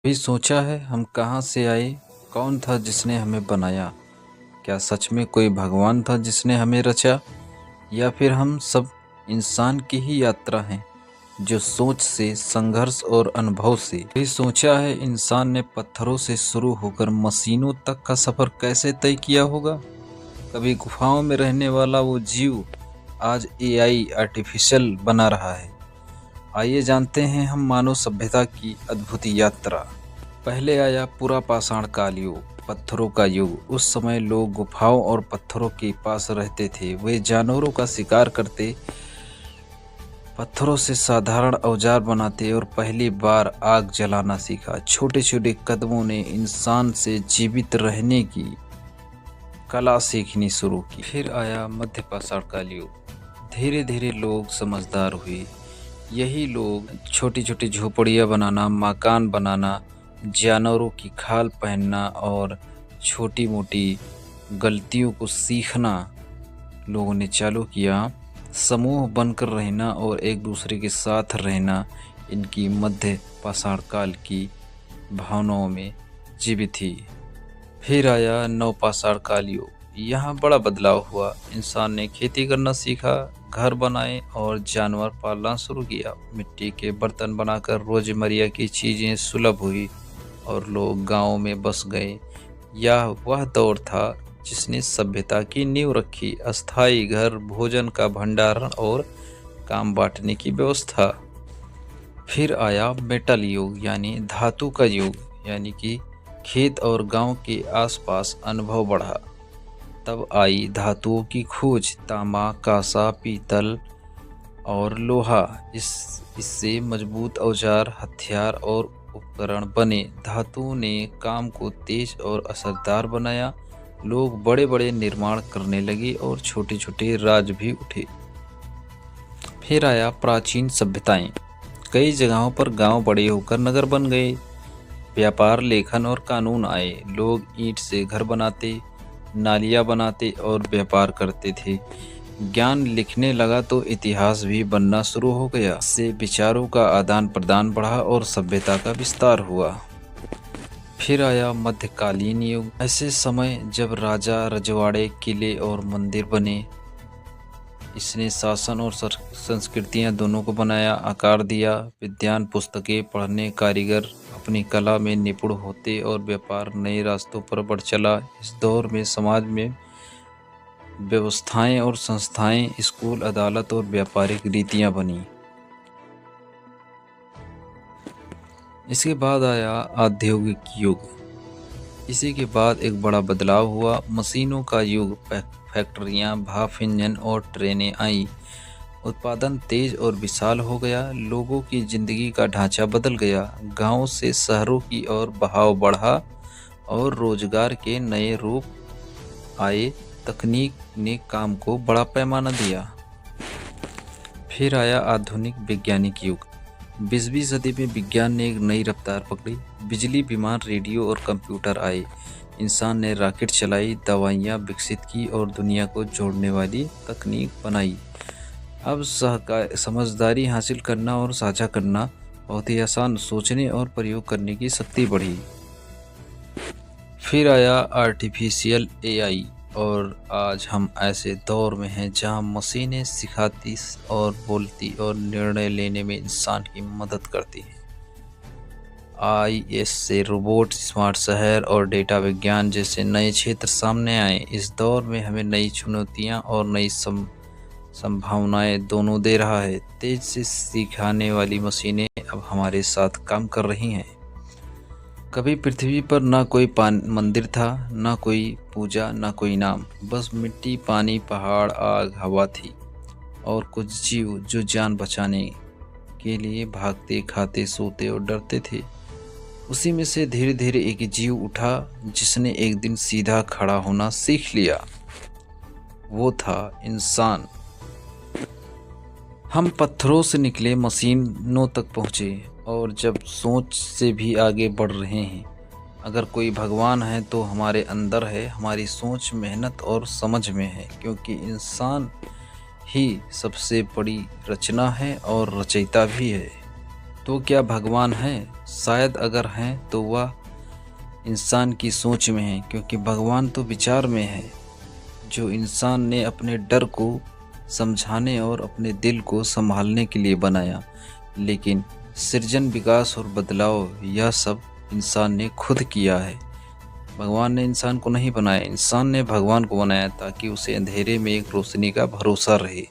कभी सोचा है हम कहाँ से आए? कौन था जिसने हमें बनाया? क्या सच में कोई भगवान था जिसने हमें रचा? या फिर हम सब इंसान की ही यात्रा हैं जो सोच से, संघर्ष और अनुभव से। कभी सोचा है इंसान ने पत्थरों से शुरू होकर मशीनों तक का सफर कैसे तय किया होगा? कभी गुफाओं में रहने वाला वो जीव आज एआई आर्टिफिशियल बना रहा है। आइए जानते हैं हम मानव सभ्यता की अद्भुत यात्रा। पहले आया पूरा पाषाण काल युग, पत्थरों का युग। उस समय लोग गुफाओं और पत्थरों के पास रहते थे। वे जानवरों का शिकार करते, पत्थरों से साधारण औजार बनाते और पहली बार आग जलाना सीखा। छोटे छोटे कदमों ने इंसान से जीवित रहने की कला सीखनी शुरू की। फिर आया मध्य पाषाण काल युग। धीरे धीरे लोग समझदार हुए। यही लोग छोटी छोटी झोपड़ियाँ बनाना, मकान बनाना, जानवरों की खाल पहनना और छोटी मोटी गलतियों को सीखना लोगों ने चालू किया। समूह बनकर रहना और एक दूसरे के साथ रहना इनकी मध्य पाषाण काल की भावनाओं में जीवित थी। फिर आया नवपाषाण काल युग। यहाँ बड़ा बदलाव हुआ। इंसान ने खेती करना सीखा, घर बनाए और जानवर पालना शुरू किया। मिट्टी के बर्तन बनाकर रोजमर्रा की चीजें सुलभ हुई और लोग गांव में बस गए। यह वह दौर था जिसने सभ्यता की नींव रखी। अस्थायी घर, भोजन का भंडारण और काम बांटने की व्यवस्था। फिर आया मेटल युग यानी धातु का युग, यानी कि खेत और गांव के आसपास अनुभव बढ़ा। तब आई धातुओं की खोज, तांबा, कांसा, पीतल और लोहा। इससे मजबूत औजार, हथियार और उपकरण बने। धातुओं ने काम को तेज और असरदार बनाया। लोग बड़े बड़े निर्माण करने लगे और छोटे छोटे राज भी उठे। फिर आया प्राचीन सभ्यताएं। कई जगहों पर गांव बड़े होकर नगर बन गए। व्यापार, लेखन और कानून आए। लोग ईंट से घर बनाते, नालियाँ बनाते और व्यापार करते थे। ज्ञान लिखने लगा तो इतिहास भी बनना शुरू हो गया। इससे विचारों का आदान प्रदान बढ़ा और सभ्यता का विस्तार हुआ। फिर आया मध्यकालीन युग। ऐसे समय जब राजा, रजवाड़े, किले और मंदिर बने। इसने शासन और संस्कृतियां दोनों को बनाया, आकार दिया। विज्ञान, पुस्तकें पढ़ने, कारीगर अपनी कला में निपुण होते और व्यापार नए रास्तों पर बढ़ चला। इस दौर में समाज में व्यवस्थाएं और संस्थाएं, स्कूल, अदालत और व्यापारिक रीतियां बनी। इसके बाद आया औद्योगिक युग। इसी के बाद एक बड़ा बदलाव हुआ, मशीनों का युग। फैक्ट्रियां, भाप इंजन और ट्रेनें आई। उत्पादन तेज और विशाल हो गया। लोगों की जिंदगी का ढांचा बदल गया। गांव से शहरों की ओर बहाव बढ़ा और रोजगार के नए रूप आए। तकनीक ने काम को बड़ा पैमाना दिया। फिर आया आधुनिक वैज्ञानिक युग। 20वीं सदी में विज्ञान ने एक नई रफ्तार पकड़ी। बिजली, विमान, रेडियो और कंप्यूटर आए। इंसान ने रॉकेट चलाई, दवाइयाँ विकसित की और दुनिया को जोड़ने वाली तकनीक बनाई। अब समझदारी हासिल करना और साझा करना बहुत ही आसान, सोचने और प्रयोग करने की शक्ति बढ़ी। फिर आया आर्टिफिशियल एआई और आज हम ऐसे दौर में हैं जहां मशीनें सिखाती और बोलती और निर्णय लेने में इंसान की मदद करती हैं। आईएएस से रोबोट, स्मार्ट शहर और डेटा विज्ञान जैसे नए क्षेत्र सामने आए। इस दौर में हमें नई चुनौतियां और नई संभावनाएं दोनों दे रहा है। तेज से सिखाने वाली मशीनें अब हमारे साथ काम कर रही हैं। कभी पृथ्वी पर ना कोई मंदिर था, ना कोई पूजा, ना कोई नाम। बस मिट्टी, पानी, पहाड़, आग, हवा थी और कुछ जीव जो जान बचाने के लिए भागते, खाते, सोते और डरते थे। उसी में से धीरे धीरे एक जीव उठा जिसने एक दिन सीधा खड़ा होना सीख लिया। वो था इंसान। हम पत्थरों से निकले, मशीनों तक पहुँचे और जब सोच से भी आगे बढ़ रहे हैं। अगर कोई भगवान है तो हमारे अंदर है, हमारी सोच, मेहनत और समझ में है, क्योंकि इंसान ही सबसे बड़ी रचना है और रचयिता भी है। तो क्या भगवान है? शायद अगर हैं तो वह इंसान की सोच में है, क्योंकि भगवान तो विचार में है, जो इंसान ने अपने डर को समझाने और अपने दिल को संभालने के लिए बनाया। लेकिन सृजन, विकास और बदलाव यह सब इंसान ने खुद किया है। भगवान ने इंसान को नहीं बनाया, इंसान ने भगवान को बनाया ताकि उसे अंधेरे में एक रोशनी का भरोसा रहे।